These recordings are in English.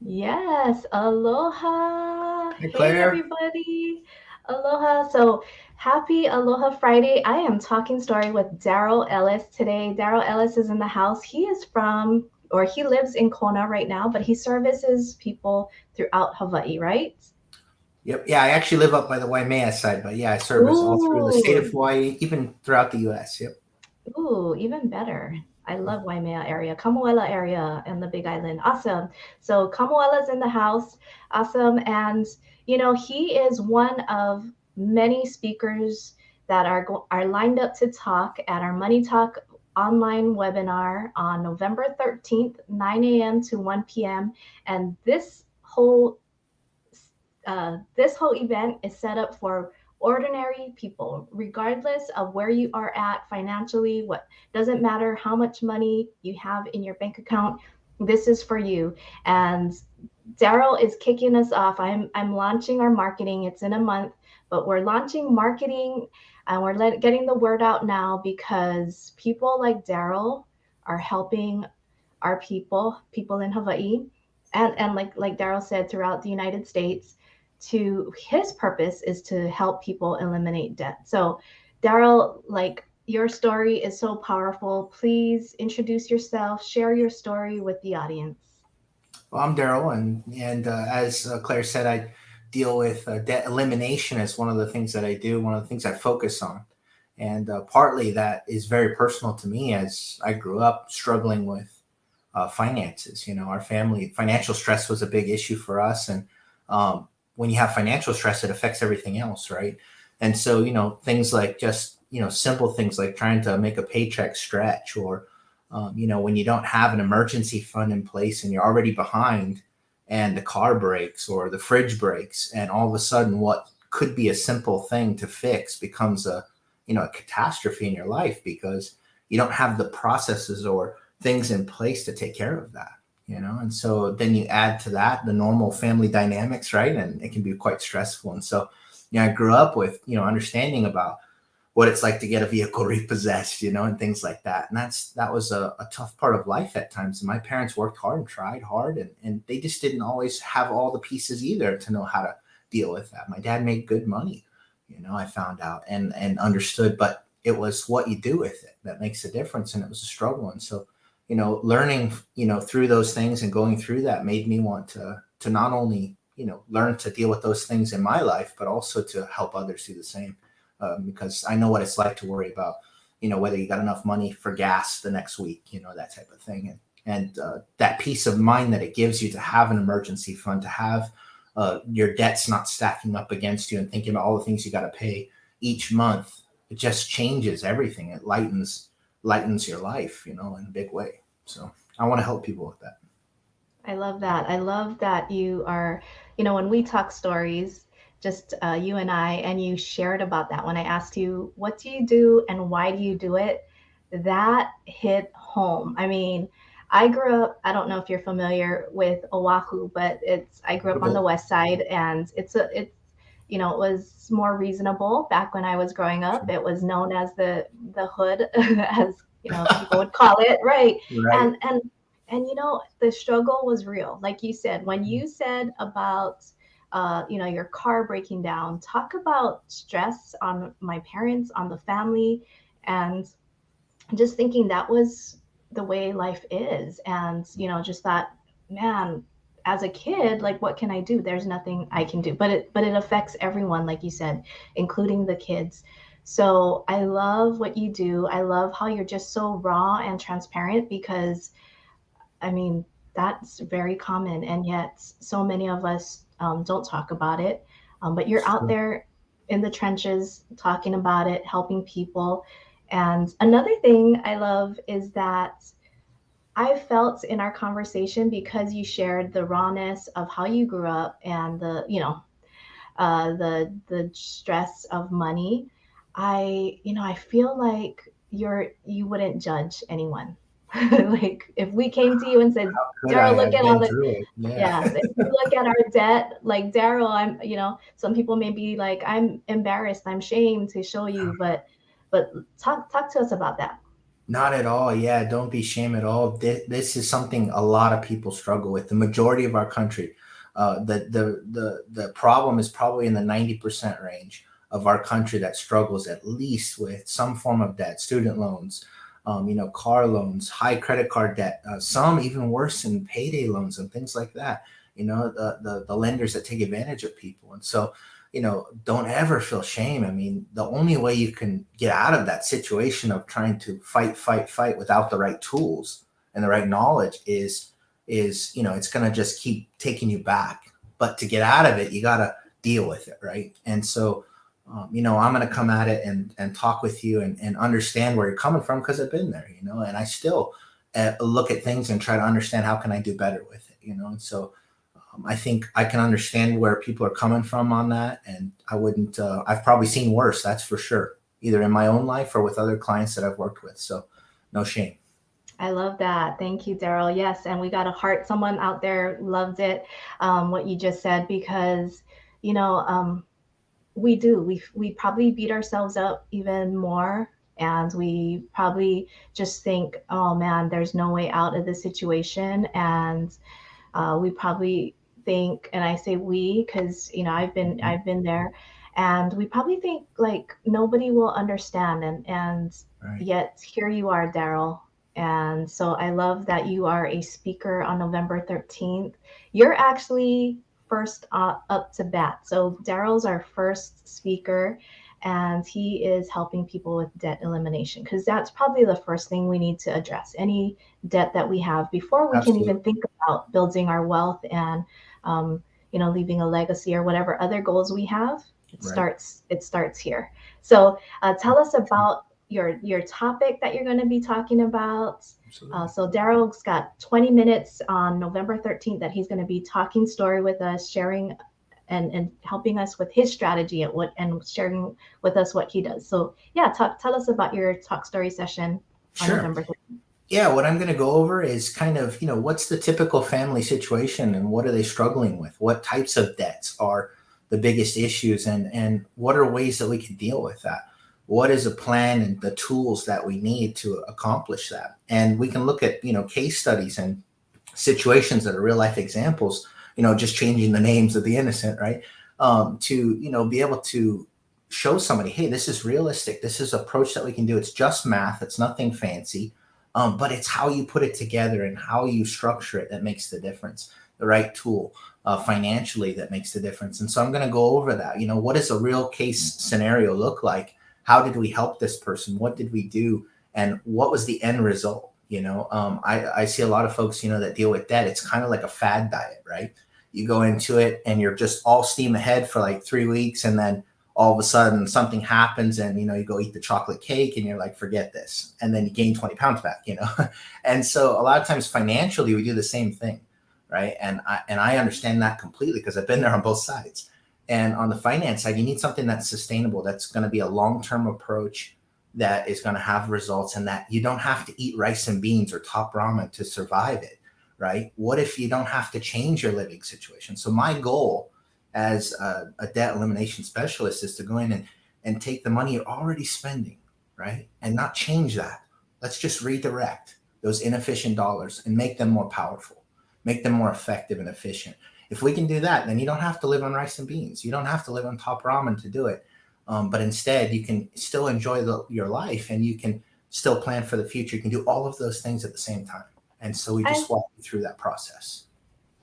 Yes, aloha. Hey Hey, Claire. everybody. Aloha. So happy Aloha Friday. I am talking story with Darrell Ellis today. Darrell Ellis is in the house. He is from, or he lives in Kona right now, but he services people throughout Hawaii, right? Yep. Yeah, I actually live up by the Waimea side, but yeah, I service all through the state of Ooh, Hawaii, even throughout the U.S. Yep. ooh, even better. I love Waimea area, Kamuela area, and the Big Island. Awesome. So Kamuela's in the house. Awesome. And he is one of many speakers that are lined up to talk at our Money Talk online webinar on November 13th, 9 a.m. to 1 p.m. And this whole event is set up for ordinary people, regardless of where you are at financially. What doesn't matter how much money you have in your bank account, this is for you. And Darrell is kicking us off. I'm launching our marketing. It's in a month, but we're launching marketing and we're getting the word out now because people like Darrell are helping our people in Hawaii, and like Darrell said, throughout the United States. To his purpose is to help people eliminate debt. So, Darrell, like your story is so powerful. Please introduce yourself, share your story with the audience. Well, I'm Darrell, and as Claire said, I deal with debt elimination as one of the things that I do, one of the things I focus on, and partly that is very personal to me as I grew up struggling with finances. You know, our family financial stress was a big issue for us, and when you have financial stress, it affects everything else, right? And so, things like just simple things like trying to make a paycheck stretch, or when you don't have an emergency fund in place and you're already behind, and the car breaks or the fridge breaks, and all of a sudden, what could be a simple thing to fix becomes a catastrophe in your life because you don't have the processes or things in place to take care of that. And so then you add to that the normal family dynamics, right? And it can be quite stressful. And so I grew up with understanding about what it's like to get a vehicle repossessed, and things like that. And that was a tough part of life at times. And my parents worked hard and tried hard, and they just didn't always have all the pieces either to know how to deal with that. My dad made good money, I found out and understood, but it was what you do with it that makes a difference. And it was a struggle. And so, learning, through those things and going through that made me want to not only, learn to deal with those things in my life, but also to help others do the same. Because I know what it's like to worry about, whether you got enough money for gas the next week, that type of thing. And that peace of mind that it gives you to have an emergency fund, to have your debts not stacking up against you and thinking about all the things you got to pay each month. It just changes everything. It lightens your life, in a big way. So I want to help people with that. I love that. I love that you are, when we talk stories, just you and I, and you shared about that when I asked you, what do you do and why do you do it? That hit home. I mean, I grew up, I don't know if you're familiar with Oahu, but I grew up on the west side, and it was more reasonable back when I was growing up. It was known as the hood, as people would call it, right? Right. And the struggle was real, like you said. When you said about your car breaking down, talk about stress on my parents, on the family, and just thinking that was the way life is. And just thought, man, as a kid, like, what can I do? There's nothing I can do. But it affects everyone, like you said, including the kids. So I love what you do. I love how you're just so raw and transparent, because I mean, that's very common, and yet so many of us don't talk about it. But you're out there in the trenches talking about it, helping people. And another thing I love is that I felt in our conversation, because you shared the rawness of how you grew up and the stress of money. I feel like you wouldn't judge anyone. Like, if we came to you and said, Could Darrell, I? look I've at all been the, through it. Yeah. yeah, if you look at our debt, like, Darrell, some people may be like, I'm embarrassed, I'm shamed to show you, but talk to us about that. Not at all. Yeah, don't be shame at all. This is something a lot of people struggle with. The majority of our country, the problem is probably in the 90% range of our country that struggles at least with some form of debt, student loans, car loans, high credit card debt, some even worse in payday loans and things like that. The lenders that take advantage of people, and so don't ever feel shame. I mean, the only way you can get out of that situation of trying to fight, fight, fight without the right tools and the right knowledge is it's going to just keep taking you back. But to get out of it, you got to deal with it, right? And so, I'm going to come at it and talk with you and understand where you're coming from because I've been there, and I still look at things and try to understand how can I do better with it, and so I think I can understand where people are coming from on that, and I wouldn't. I've probably seen worse, that's for sure, either in my own life or with other clients that I've worked with. So, no shame. I love that. Thank you, Darrell. Yes, and we got a heart. Someone out there loved it, what you just said, because you know we do. We probably beat ourselves up even more, and we probably just think, oh man, there's no way out of this situation, and we probably think, and I say we because Mhm. I've been there, and we probably think like nobody will understand, and Right. yet here you are, Darrell. And so I love that you are a speaker on November 13th. You're actually first up to bat. So Darrell's our first speaker, and he is helping people with debt elimination because that's probably the first thing we need to address. Any debt that we have before we can even Absolutely. think about building our wealth and um, leaving a legacy or whatever other goals we have. Right. It starts here. So tell us about your topic that you're going to be talking about. Absolutely. So Darrell's got 20 minutes on November 13th that he's going to be talking story with us, sharing and helping us with his strategy and sharing with us what he does. So yeah, tell us about your talk story session on Sure. November 13th. Yeah, what I'm going to go over is kind of, what's the typical family situation and what are they struggling with? What types of debts are the biggest issues, and what are ways that we can deal with that? What is a plan and the tools that we need to accomplish that? And we can look at, case studies and situations that are real life examples, just changing the names of the innocent, right? To, be able to show somebody, hey, this is realistic. This is an approach that we can do. It's just math. It's nothing fancy, but it's how you put it together and how you structure it that makes the difference. The right tool financially that makes the difference. And so I'm going to go over that. What does a real case scenario look like? How did we help this person? What did we do? And what was the end result? I see a lot of folks, that deal with debt. It's kind of like a fad diet, right? You go into it and you're just all steam ahead for like 3 weeks, and then all of a sudden something happens and you go eat the chocolate cake and you're like, forget this, and then you gain 20 pounds back. And so a lot of times financially we do the same thing, right? And I understand that completely because I've been there on both sides. And on the finance side, you need something that's sustainable, that's going to be a long-term approach, that is going to have results, and that you don't have to eat rice and beans or top ramen to survive it, right? What if you don't have to change your living situation? So my goal as a debt elimination specialist is to go in and take the money you're already spending, right? And not change that. Let's just redirect those inefficient dollars and make them more powerful, make them more effective and efficient. If we can do that, then you don't have to live on rice and beans. You don't have to live on top ramen to do it. But instead, you can still enjoy your life, and you can still plan for the future. You can do all of those things at the same time. And so we I just walk you through that process.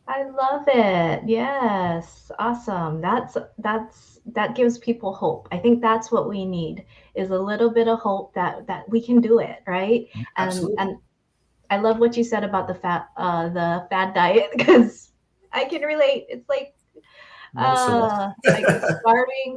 I love it. Yes. Awesome. That gives people hope. I think that's what we need is a little bit of hope that we can do it, right? Absolutely. And I love what you said about the fad diet because I can relate. It's Most of us. like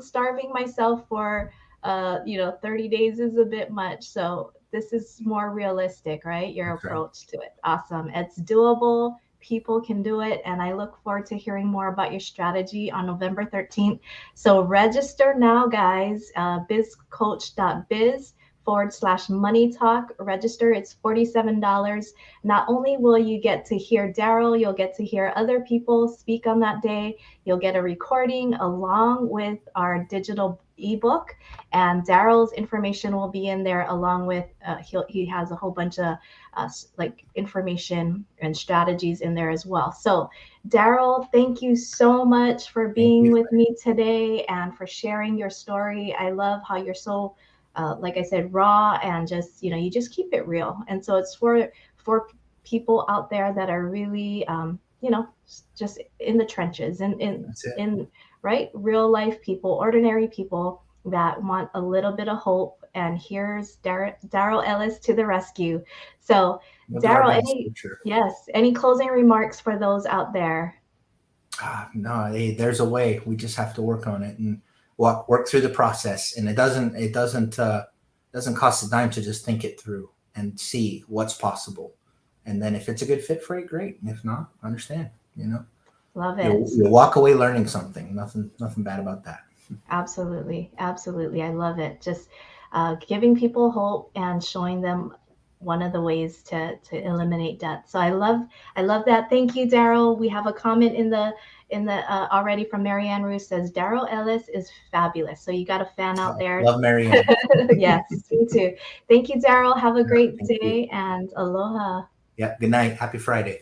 starving myself for 30 days is a bit much. So this is more realistic, right? Your That's right. approach to it. Awesome. It's doable. People can do it. And I look forward to hearing more about your strategy on November 13th. So register now, guys. Bizcoach.biz/money talk. Register. It's $47. Not only will you get to hear Darrell, you'll get to hear other people speak on that day. You'll get a recording along with our digital ebook, and Darrell's information will be in there along with he has a whole bunch of like information and strategies in there as well. So Darrell, thank you so much for Thank being you. with me today and for sharing your story. I love how you're so like I said, raw, and just you just keep it real. And so it's for people out there that are really just in the trenches and That's it. in right real life people, ordinary people that want a little bit of hope. And here's Darrell Ellis to the rescue. So We'll do our Darrell, best any for sure. yes, any closing remarks for those out there? No, hey, there's a way. We just have to work on it and work through the process. And it doesn't cost a dime to just think it through and see what's possible. And then if it's a good fit for it, great. And if not, understand. Love You'll it. you'll walk away learning something. Nothing bad about that. Absolutely. Absolutely. I love it. Just giving people hope and showing them one of the ways to eliminate debt. So I love that. Thank you, Darrell. We have a comment in the already from Marianne Roos says Darrell Ellis is fabulous. So you got a fan out there. Love Marianne. Yes, me too. Thank you, Darrell. Have a great Thank you. day and aloha. Yeah. Good night. Happy Friday.